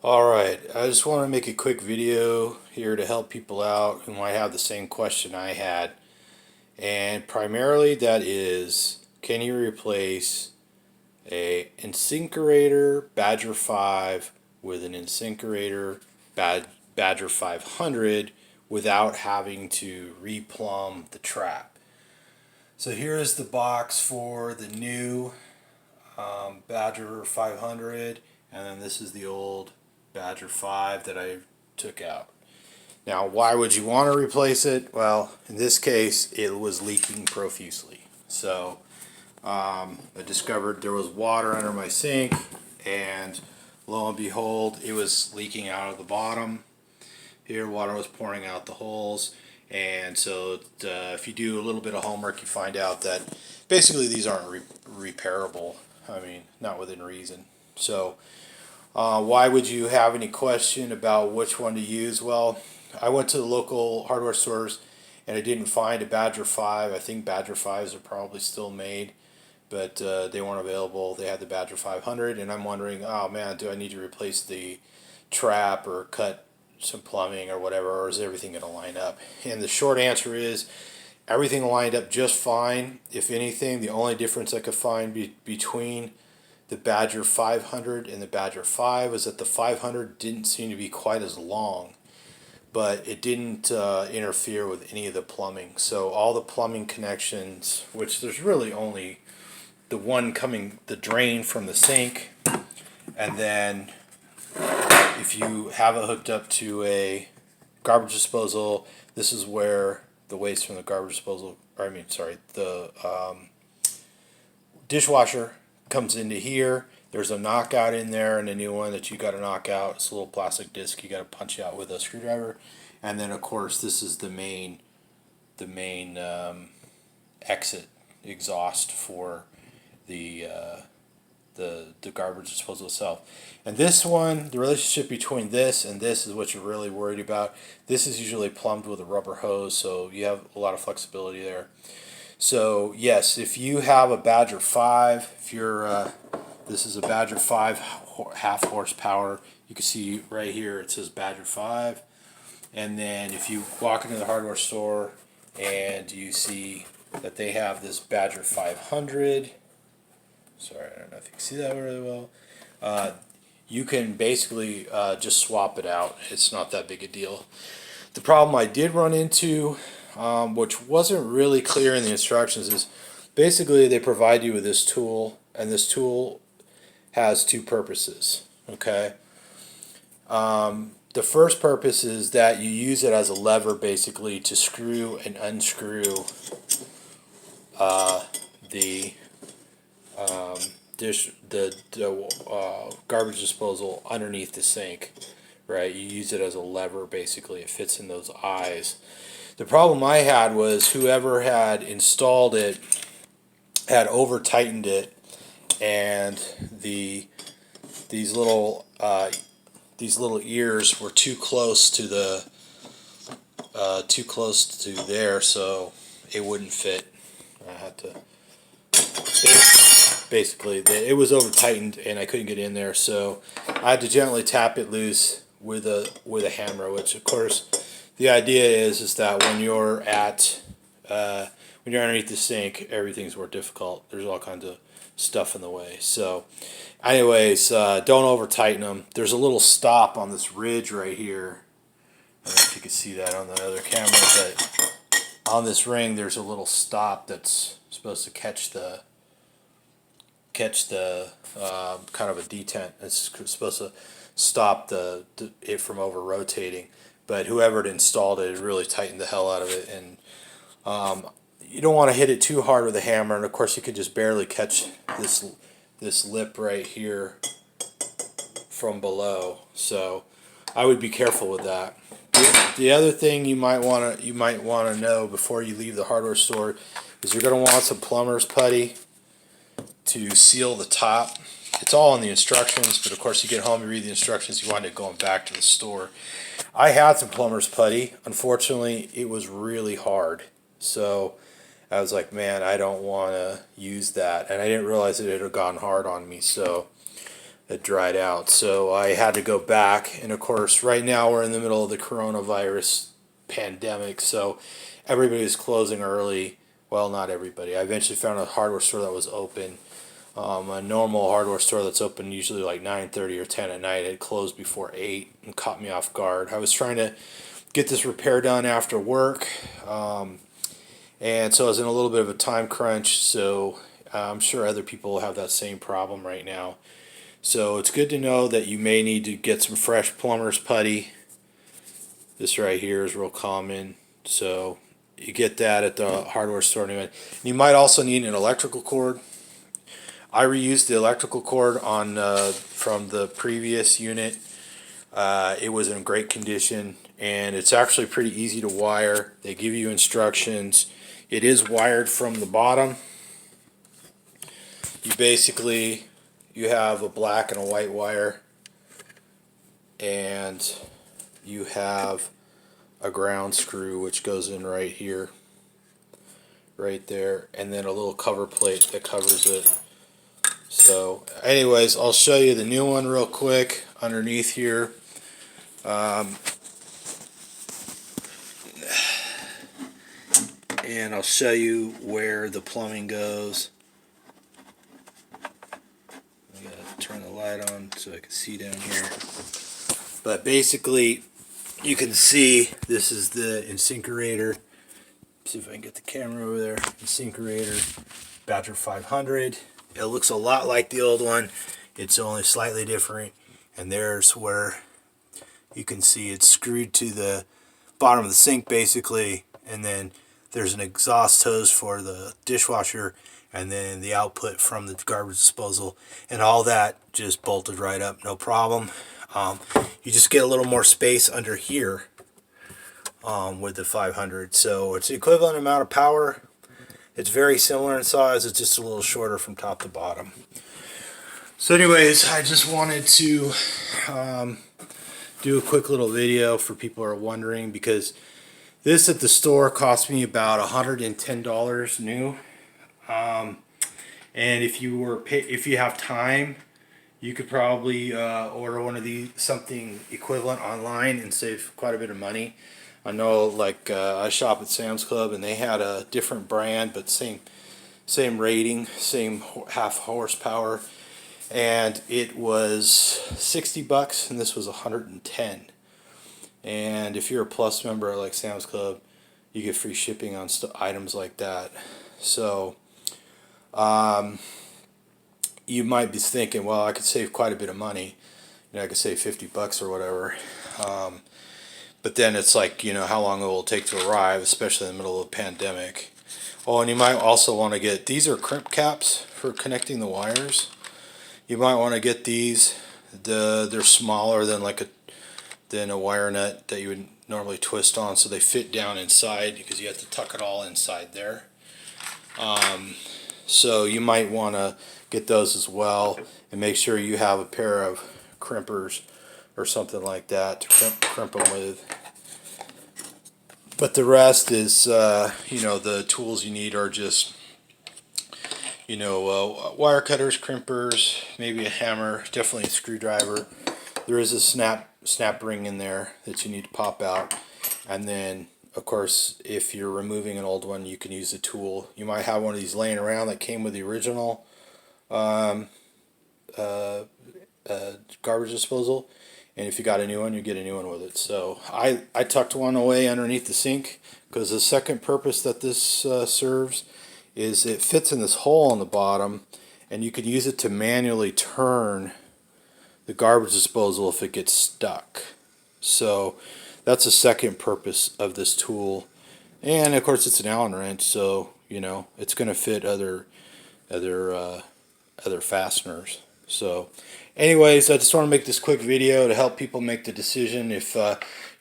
Alright, I just want to make a quick video here to help people out who might have the same question I had. And primarily that is, can you replace a Insinkerator Badger 5 with an Insinkerator Badger 500 without having to replumb the trap? So here is the box for the new Badger 500, and then this is the old Badger 5 that I took out. Now, why would you want to replace it? Well, in this case, it was leaking profusely. So I discovered there was water under my sink, and lo and behold, it was leaking out of the bottom. Here, water was pouring out the holes. And so if you do a little bit of homework, you find out that basically these aren't repairable. I mean, not within reason. So why would you have any question about which one to use? Well, I went to the local hardware stores and I didn't find a Badger 5. I think Badger 5s are probably still made, but they weren't available. They had the Badger 500, and I'm wondering, oh man, do I need to replace the trap or cut some plumbing or whatever, or is everything going to line up? And the short answer is everything lined up just fine. If anything, the only difference I could find between the Badger 500 and the Badger 5 is that the 500 didn't seem to be quite as long, but it didn't interfere with any of the plumbing. So all the plumbing connections, which there's really only the one coming, the drain from the sink, and then if you have it hooked up to a garbage disposal, this is where the waste from the garbage disposal, the dishwasher comes into here. There's a knockout in there, and a new one that you got to knock out. It's a little plastic disc you got to punch out with a screwdriver. And then of course this is the main exit exhaust for the garbage disposal itself. And this one, the relationship between this and this is what you're really worried about. This is usually plumbed with a rubber hose, so you have a lot of flexibility there. So yes, if you have a Badger 5, if you're this is a Badger 5 half horsepower, you can see right here it says Badger 5. And then if you walk into the hardware store and you see that they have this Badger 500, sorry, I don't know if you can see that really well. You can basically just swap it out. It's not that big a deal. The problem I did run into, which wasn't really clear in the instructions, is basically they provide you with this tool, and this tool has two purposes. Okay. The first purpose is that you use it as a lever, basically, to screw and unscrew the garbage disposal underneath the sink, right? You use it as a lever, basically. It fits in those eyes. The problem I had was whoever had installed it had over tightened it, and these little ears were too close to there, so it wouldn't fit. I had to basically it was over tightened and I couldn't get in there, so I had to gently tap it loose with a hammer. Which of course the idea is that when you're underneath the sink, everything's more difficult. There's all kinds of stuff in the way. So anyways, don't over tighten them. There's a little stop on this ridge right here. I don't know if you can see that on the other camera, but on this ring there's a little stop that's supposed to catch the kind of a detent. It's supposed to stop it from over rotating. But whoever had installed it really tightened the hell out of it, and you don't want to hit it too hard with a hammer. And of course, you could just barely catch this lip right here from below. So I would be careful with that. The other thing you might want to know before you leave the hardware store is you're going to want some plumber's putty to seal the top. It's all in the instructions, but of course you get home, you read the instructions, you wind up going back to the store. I had some plumber's putty. Unfortunately, it was really hard. So I was like, man, I don't want to use that. And I didn't realize it had gone hard on me. So it dried out. So I had to go back, and of course right now we're in the middle of the coronavirus pandemic, so everybody's closing early. Well, not everybody. I eventually found a hardware store that was open. A normal hardware store that's open usually like 9:30 or 10 at night had closed before 8 and caught me off guard. I was trying to get this repair done after work, and so I was in a little bit of a time crunch, so I'm sure other people have that same problem right now. So it's good to know that you may need to get some fresh plumber's putty. This right here is real common, so you get that at the hardware store anyway. You might also need an electrical cord. I reused the electrical cord on from the previous unit. It was in great condition, and it's actually pretty easy to wire. They give you instructions. It is wired from the bottom. You have a black and a white wire, and you have a ground screw which goes in right here, right there, and then a little cover plate that covers it. So anyways, I'll show you the new one real quick underneath here. And I'll show you where the plumbing goes. I gotta turn the light on so I can see down here. But basically, you can see this is the Insinkerator. See if I can get the camera over there. Insinkerator Badger 500. It looks a lot like the old one. It's only slightly different. And there's where you can see it's screwed to the bottom of the sink basically. And then there's an exhaust hose for the dishwasher, and then the output from the garbage disposal, and all that just bolted right up, no problem. You just get a little more space under here with the 500, so it's the equivalent amount of power. It's very similar in size, it's just a little shorter from top to bottom. So anyways, I just wanted to do a quick little video for people who are wondering, because this at the store cost me about $110 new. And if you have time, you could probably order one of these, something equivalent online, and save quite a bit of money. I know, like I shop at Sam's Club, and they had a different brand, but same rating, same half horsepower, and it was $60, and this was $110. And if you're a Plus member at like Sam's Club, you get free shipping on items like that. So you might be thinking, well, I could save quite a bit of money. You know, I could save $50 or whatever. But then it's like, you know, how long it will take to arrive, especially in the middle of a pandemic. Oh, and you might also want to get, these are crimp caps for connecting the wires. You might want to get these. They're smaller than a wire nut that you would normally twist on, so they fit down inside, because you have to tuck it all inside there. So you might want to get those as well, and make sure you have a pair of crimpers or something like that to crimp them with. But the rest is, you know, the tools you need are just, you know, wire cutters, crimpers, maybe a hammer, definitely a screwdriver. There is a snap ring in there that you need to pop out, and then of course if you're removing an old one, you can use a tool. You might have one of these laying around that came with the original garbage disposal, and if you got a new one, you get a new one with it. So I tucked one away underneath the sink, because the second purpose that this serves is it fits in this hole on the bottom, and you can use it to manually turn the garbage disposal if it gets stuck. So that's the second purpose of this tool. And of course it's an Allen wrench, so you know it's going to fit other fasteners. So anyways, I just want to make this quick video to help people make the decision. If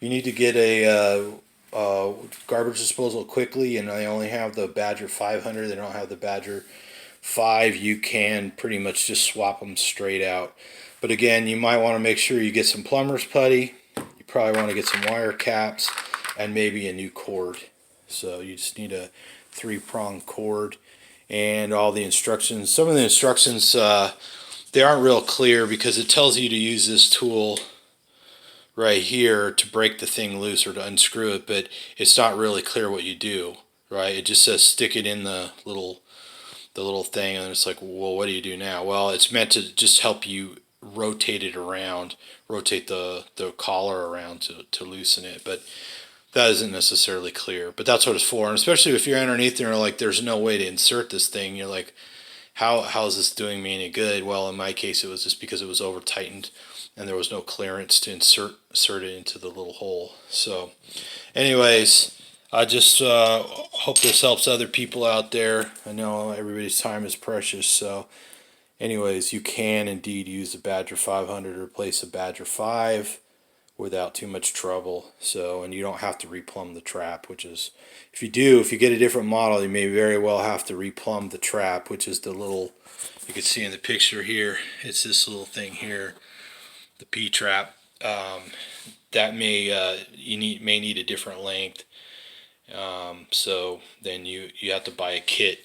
you need to get a garbage disposal quickly, and they only have the Badger 500, they don't have the Badger 5, you can pretty much just swap them straight out. But again, you might want to make sure you get some plumber's putty. You probably want to get some wire caps and maybe a new cord. So you just need a 3-prong cord and all the instructions. Some of the instructions, they aren't real clear because it tells you to use this tool right here to break the thing loose or to unscrew it, but it's not really clear what you do, right? It just says stick it in the little thing, and it's like, well, what do you do now? Well, it's meant to just help you rotate it around, rotate the collar around to loosen it, but that isn't necessarily clear. But that's what it's for, and especially if you're underneath there and like there's no way to insert this thing, you're like, how is this doing me any good? Well, in my case, it was just because it was over tightened and there was no clearance to insert it into the little hole. So anyways, I just hope this helps other people out there. I know everybody's time is precious, so anyways, you can indeed use the Badger 500 to replace a Badger 5 without too much trouble. So, and you don't have to replumb the trap, which is, if you get a different model, you may very well have to replumb the trap, which is the little, you can see in the picture here, it's this little thing here, the P trap. That may may need a different length. So then you have to buy a kit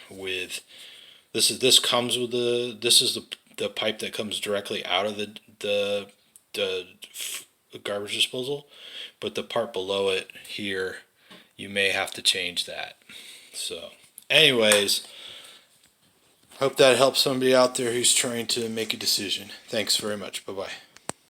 with this comes with this is the pipe that comes directly out of the garbage disposal, but the part below it here, you may have to change that. So anyways, hope that helps somebody out there who's trying to make a decision. Thanks very much. Bye bye.